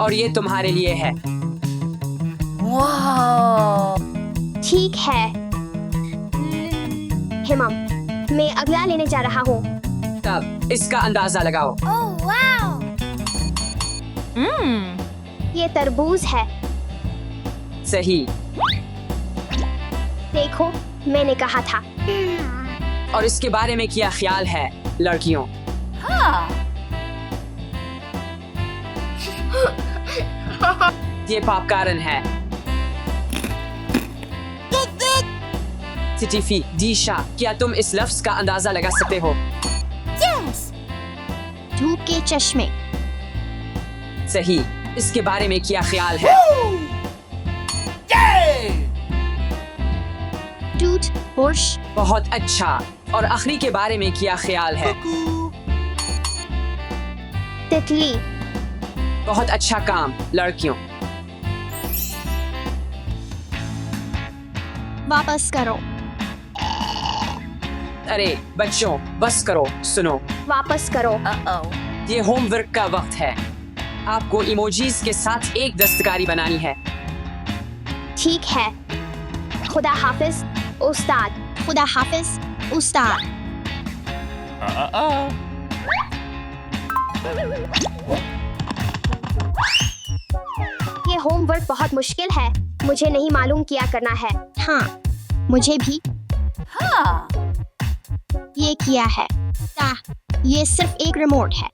और ये तुम्हारे लिए है। ठीक है हिमम, मैं अगला लेने जा रहा हूँ। तब इसका अंदाजा लगाओ। ये तरबूज है। सही। देखो, मैंने कहा था। और इसके बारे में क्या ख्याल है लड़कियों? ये पॉपकॉर्न है। सिटीफी, दीशा, क्या तुम इस लफ्ज का अंदाजा लगा सकते हो? धूप के चश्मे। सही। इसके बारे में क्या ख्याल है? Tooth brush. बहुत अच्छा। और आखिरी के बारे में क्या ख्याल है? तितली। बहुत अच्छा काम लड़कियों। वापस करो। अरे बच्चों, बस करो। सुनो, वापस करो। ये होमवर्क का वक्त है। आपको इमोजीज के साथ एक दस्तकारी बनानी है। ठीक है। खुदा हाफिज उस्ताद। खुदा हाफिज उस्ताद। ये होमवर्क बहुत मुश्किल है। मुझे नहीं मालूम क्या करना है। हाँ, मुझे भी। ये किया है। ये सिर्फ एक रिमोट है।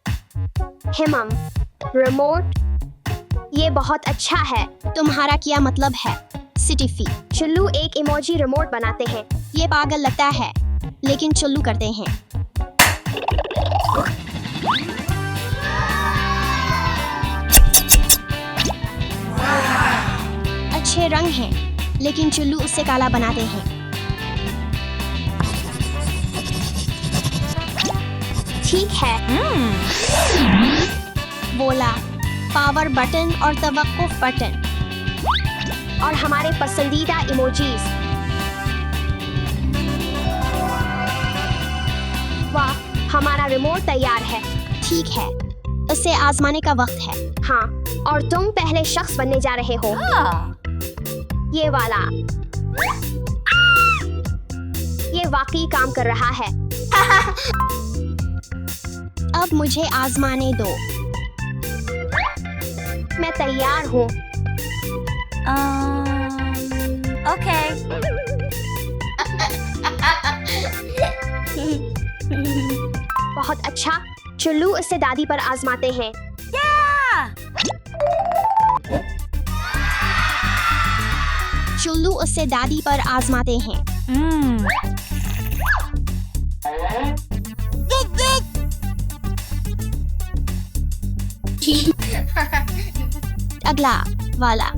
हिमम, रिमोट? ये बहुत अच्छा है। तुम्हारा क्या मतलब है सिटीफी? चुल्लू एक इमोजी रिमोट बनाते हैं। ये पागल लगता है, लेकिन चुल्लू करते हैं। अच्छे रंग हैं, लेकिन चुल्लू उससे काला बनाते हैं। ठीक है। बोला पावर बटन और तवक्कुफ बटन। और हमारे पसंदीदा इमोजीज। वाह, हमारा रिमोट तैयार है। ठीक है, उसे आजमाने का वक्त है। हाँ, और तुम पहले शख्स बनने जा रहे हो। ये वाला। ये वाकई काम कर रहा है। अब मुझे आजमाने दो। मैं तैयार हूँ। बहुत अच्छा। चुल्लू इसे दादी पर आजमाते हैं। चुल्लू उसे दादी पर आजमाते हैं। अगला वाला।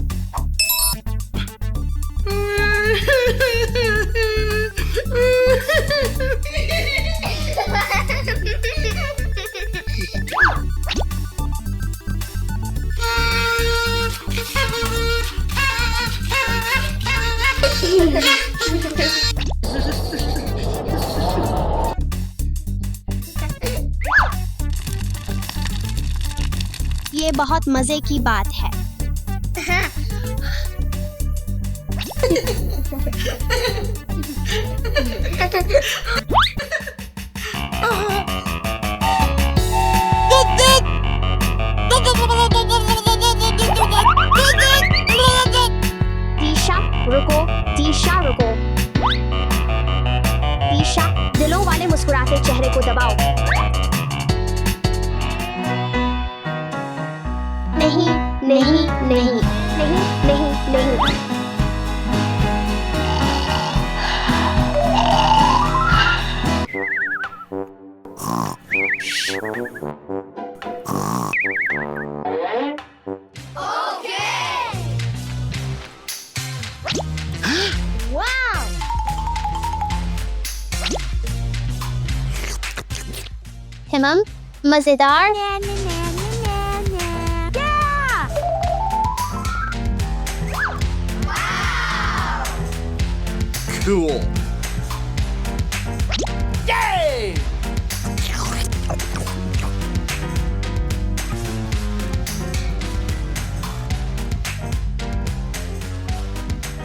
ये बहुत मजे की बात है। दीशा रुको, दीशा रुको। दीशा, दिलों वाले मुस्कुराते चेहरे को दबाओ। नहीं नहीं नहीं नहीं नहीं नहीं। हिमम, मजेदार। Cool.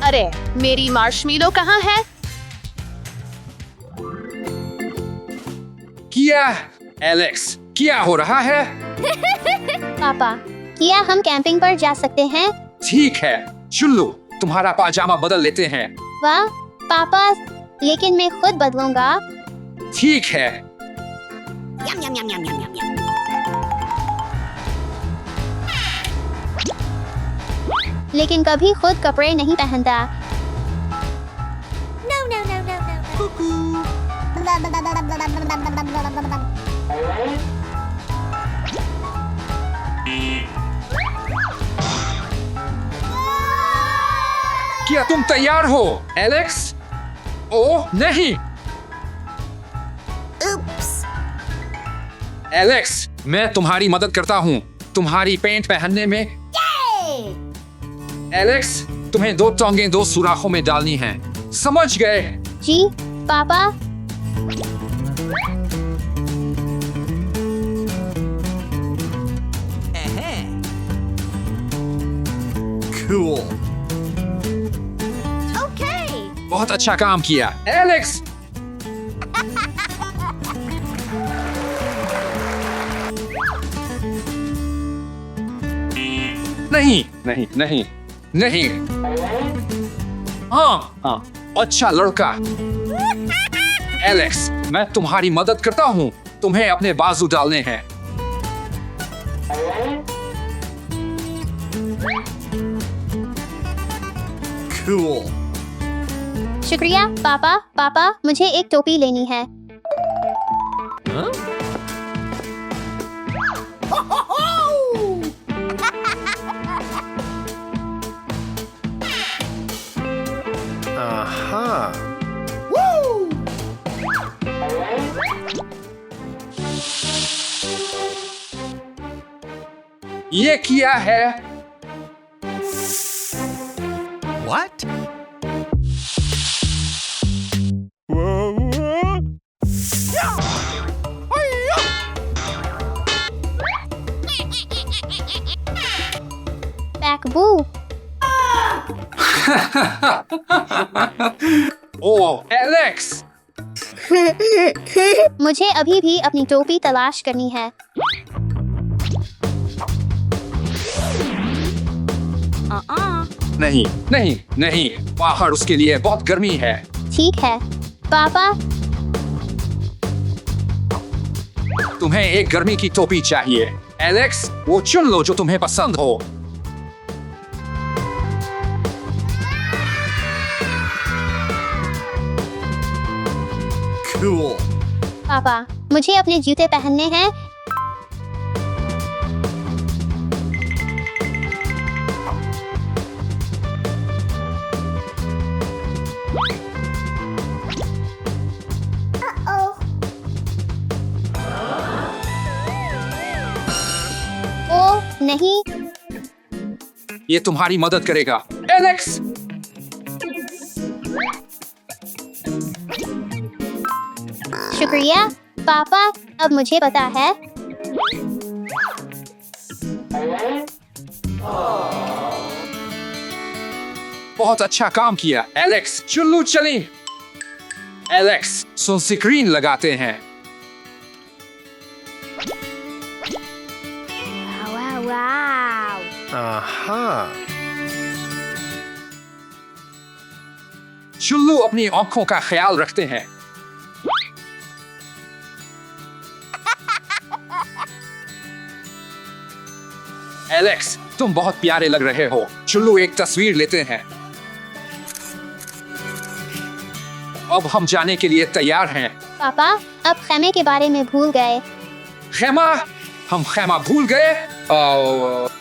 अरे मेरी मार्शमेलो कहाँ है? क्या एलेक्स, क्या हो रहा है? पापा, क्या हम कैंपिंग पर जा सकते हैं? ठीक है, चुल्लू, तुम्हारा पाजामा बदल लेते हैं। वाह पापा, लेकिन मैं खुद बदलूंगा। ठीक है। लेकिन कभी खुद कपड़े नहीं पहनता। क्या तुम तैयार हो, एलेक्स? ओह नहीं। एलेक्स, मैं तुम्हारी मदद करता हूँ तुम्हारी पेंट पहनने में। एलेक्स, तुम्हें 2 टांगें 2 सुराखों में डालनी हैं। समझ गए? जी पापा। Cool. बहुत अच्छा काम किया, एलेक्स। नहीं नहीं नहीं नहीं। हाँ, अच्छा लड़का। एलेक्स, मैं तुम्हारी मदद करता हूँ। तुम्हें अपने बाजू डालने हैं। Cool. शुक्रिया पापा। पापा, मुझे एक टोपी लेनी है। ये क्या है? What? बैकबू। Oh, Alex. मुझे अभी भी अपनी टोपी तलाश करनी है। नहीं नहीं नहीं, बाहर उसके लिए बहुत गर्मी है। ठीक है पापा। तुम्हें एक गर्मी की टोपी चाहिए, एलेक्स। वो चुन लो जो तुम्हें पसंद हो। Cool. पापा, मुझे अपने जूते पहनने हैं। ओह नहीं। ये तुम्हारी मदद करेगा, एलेक्स। शुक्रिया पापा, अब मुझे पता है। बहुत अच्छा काम किया, एलेक्स। चुल्लू चली। एलेक्स, सनस्क्रीन लगाते हैं। Aha. चुल्लू अपनी आंखों का ख्याल रखते हैं। एलेक्स, तुम बहुत प्यारे लग रहे हो। चुल्लू एक तस्वीर लेते हैं। अब हम जाने के लिए तैयार हैं। पापा, अब खेमे के बारे में भूल गए। खेमा? हम खेमा भूल गए? ओह।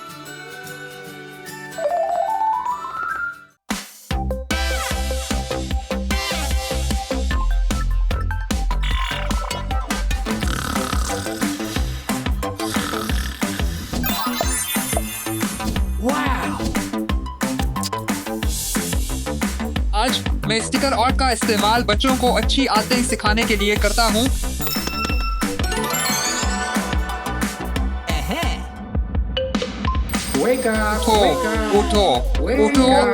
आज मैं स्टिकर आर्ट का इस्तेमाल बच्चों को अच्छी आदतें सिखाने के लिए करता हूँ। Wake up. उठो, Wake up. उठो, Wake उठो। up.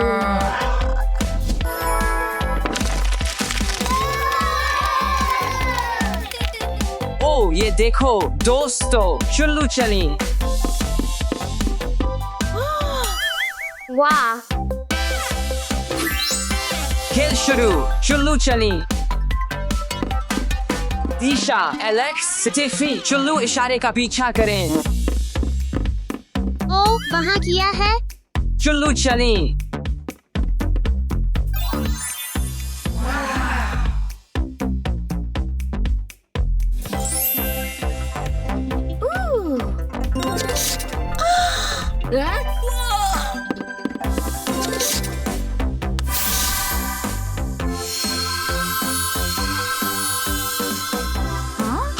ये देखो दोस्तों, चुल्लू चली। वाह, खेल शुरू, चुल्लू चली। दिशा, एलेक्स, स्टीफी, चुल्लू इशारे का पीछा करें। ओ, वहाँ किया है। चुल्लू चली।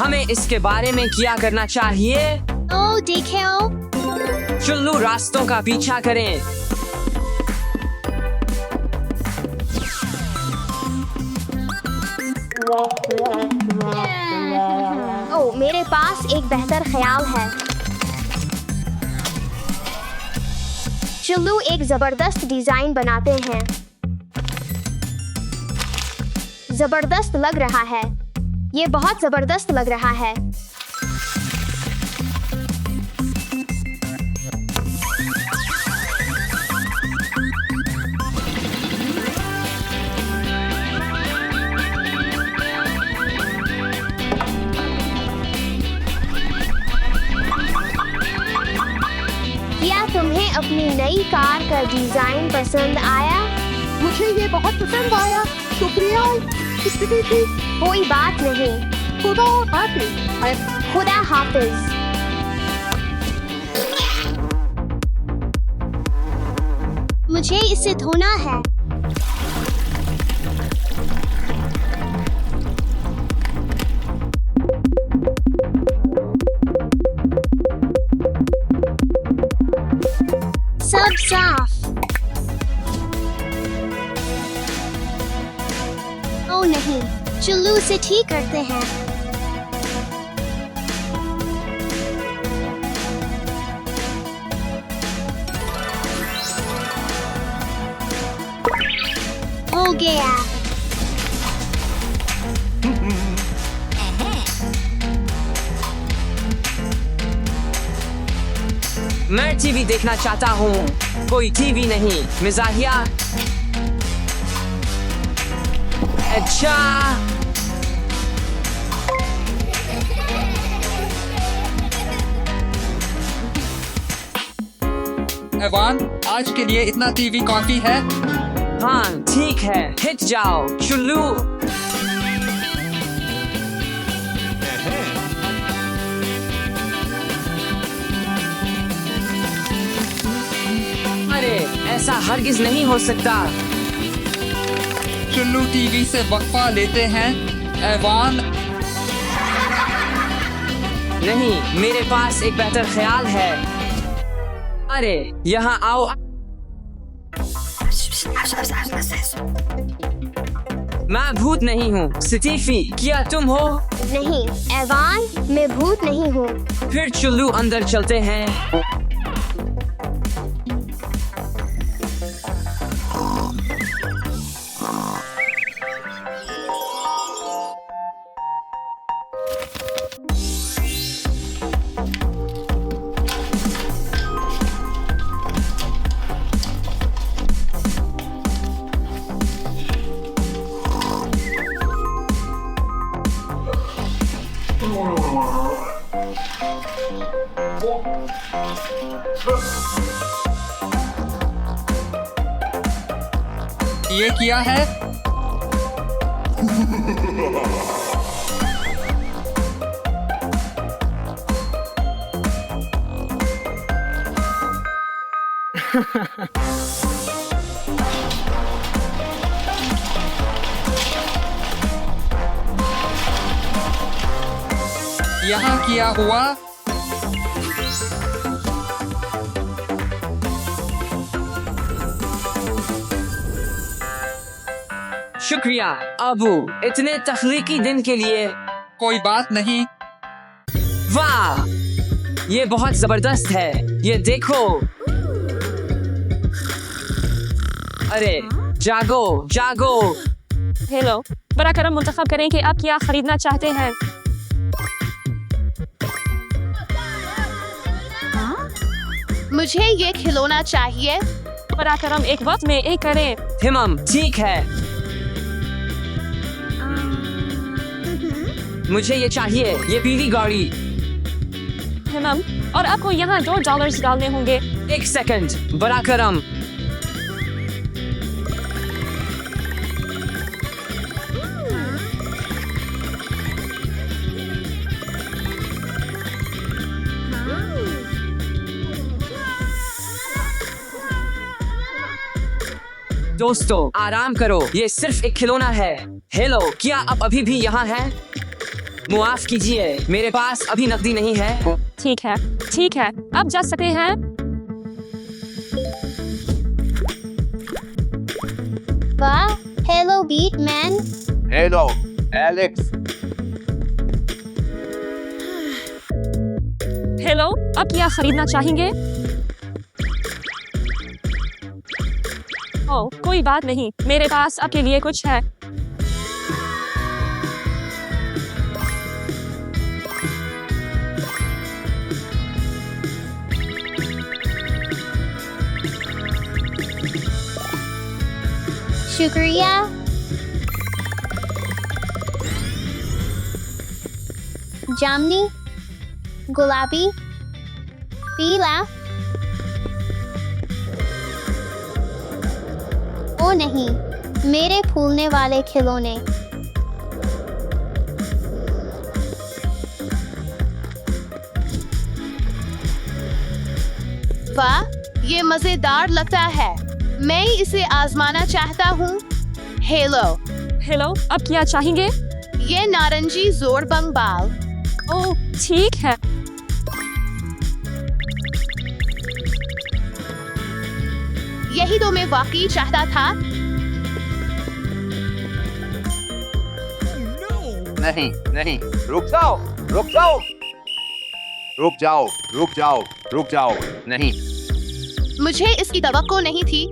हमें इसके बारे में क्या करना चाहिए? ओ, देखो। चुल्लू रास्तों का पीछा करें। ओ, मेरे पास एक बेहतर ख्याल है। चुल्लू एक जबरदस्त डिजाइन बनाते हैं। जबरदस्त लग रहा है। ये बहुत जबरदस्त लग रहा है। क्या तुम्हें अपनी नई कार का डिजाइन पसंद आया? मुझे ये बहुत पसंद आया। शुक्रिया। कोई बात नहीं। खुदा हाफिज। खुदा हाफिज। मुझे इसे धोना है। सब साफ। ओ नहीं, चुल्लू से ठीक करते हैं। हो गया। मैं टीवी देखना चाहता हूँ। कोई टीवी नहीं, मिजाहिया। अच्छा, एवान, आज के लिए इतना टीवी काफी है। हाँ ठीक है, हिट जाओ चुल्लू। अरे ऐसा हरगिज नहीं हो सकता। चुल्लू टीवी से वक्फा लेते हैं। एवान, नहीं, मेरे पास एक बेहतर ख्याल है। अरे यहाँ आओ। मैं भूत नहीं हूँ। स्टीफी, क्या तुम हो? नहीं एवान, मैं भूत नहीं हूँ। फिर चुल्लू अंदर चलते हैं। ये किया है। यहाँ किया हुआ। शुक्रिया अबू, इतने तख्लीकी दिन के लिए। कोई बात नहीं। वाह, ये बहुत जबरदस्त है। ये देखो। अरे जागो जागो। हेलो, बरा करम मुंतखब करें कि आप क्या खरीदना चाहते हैं। मुझे ये खिलौना चाहिए। पराक्रम एक वक्त में एक करें। हिमम ठीक है, मुझे ये चाहिए, ये पीली गाड़ी। हिमम, और आपको यहाँ $2 डालने होंगे। 1 सेकंड, पराक्रम। दोस्तों आराम करो, ये सिर्फ एक खिलौना है। हेलो, क्या आप अभी भी यहाँ हैं? मुआफ कीजिए, मेरे पास अभी नकदी नहीं है। ठीक है, ठीक है, अब जा सकते हैं। वाह, हेलो बीटमैन। Hello Alex. हेलो, अब क्या खरीदना चाहेंगे? ओह, कोई बात नहीं, मेरे पास आपके लिए कुछ है। शुक्रिया। जामनी, गुलाबी, पीला। ओ नहीं, मेरे फूलने वाले खिलौने। वाह, ये मजेदार लगता है। मैं इसे आजमाना चाहता हूँ। हेलो, हेलो, अब क्या चाहेंगे? ये नारंगी जोरबंग बाल। ओह, ठीक है। यही तो मैं वाकई चाहता था। नहीं नहीं, रुक जाओ, रुक जाओ, रुक जाओ, रुक जाओ, रुक जाओ। नहीं, मुझे इसकी तवक्को नहीं थी।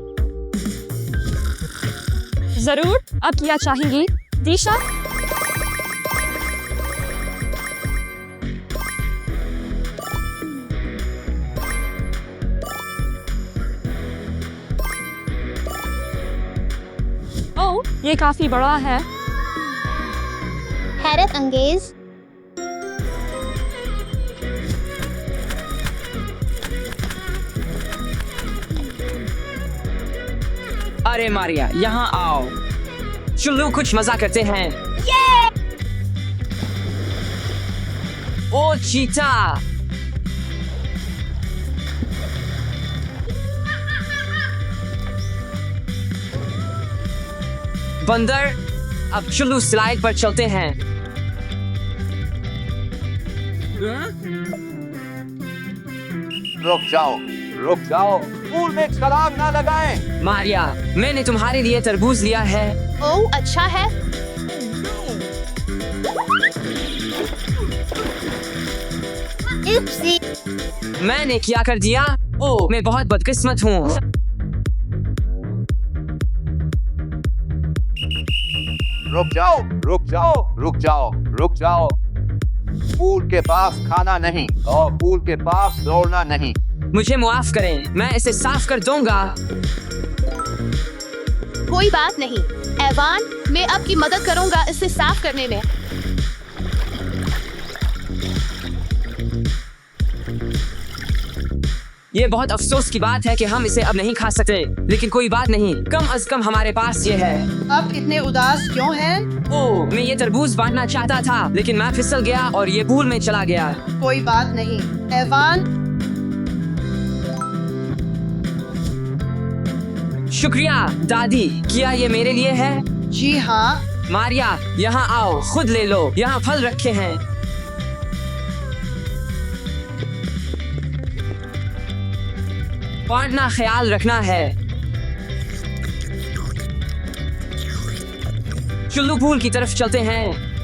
जरूर, अब क्या चाहेंगी? दिशा? ओह, ये काफी बड़ा है। हैरत अंगेज। अरे मारिया, यहाँ आओ, चलो कुछ मजा करते हैं। ओ चीता, बंदर, अब चलो स्लाइड पर चलते हैं। रुक जाओ, रुक जाओ, पूल में छलांग ना लगाएं। मारिया, मैंने तुम्हारे लिए तरबूज लिया है। ओह, अच्छा है। उप्सी। मैंने क्या कर दिया? ओह, मैं बहुत बदकिस्मत हूँ। रुक जाओ, रुक जाओ, रुक जाओ, रुक जाओ। पूल के पास खाना नहीं और पूल के पास दौड़ना नहीं। मुझे मुआफ करें, मैं इसे साफ कर दूंगा। कोई बात नहीं एवान, मैं आपकी मदद करूंगा इसे साफ करने में। ये बहुत अफसोस की बात है कि हम इसे अब नहीं खा सकते, लेकिन कोई बात नहीं, कम अज कम हमारे पास ये है। आप इतने उदास क्यों हैं? ओह, मैं ये तरबूज बांटना चाहता था, लेकिन मैं फिसल गया और ये पूल में चला गया। कोई बात नहीं एवान। शुक्रिया दादी, क्या ये मेरे लिए है? जी हाँ, मारिया, यहाँ आओ, खुद ले लो, यहाँ फल रखे हैं। बांटना ख्याल रखना है। चलो पूल की तरफ चलते हैं।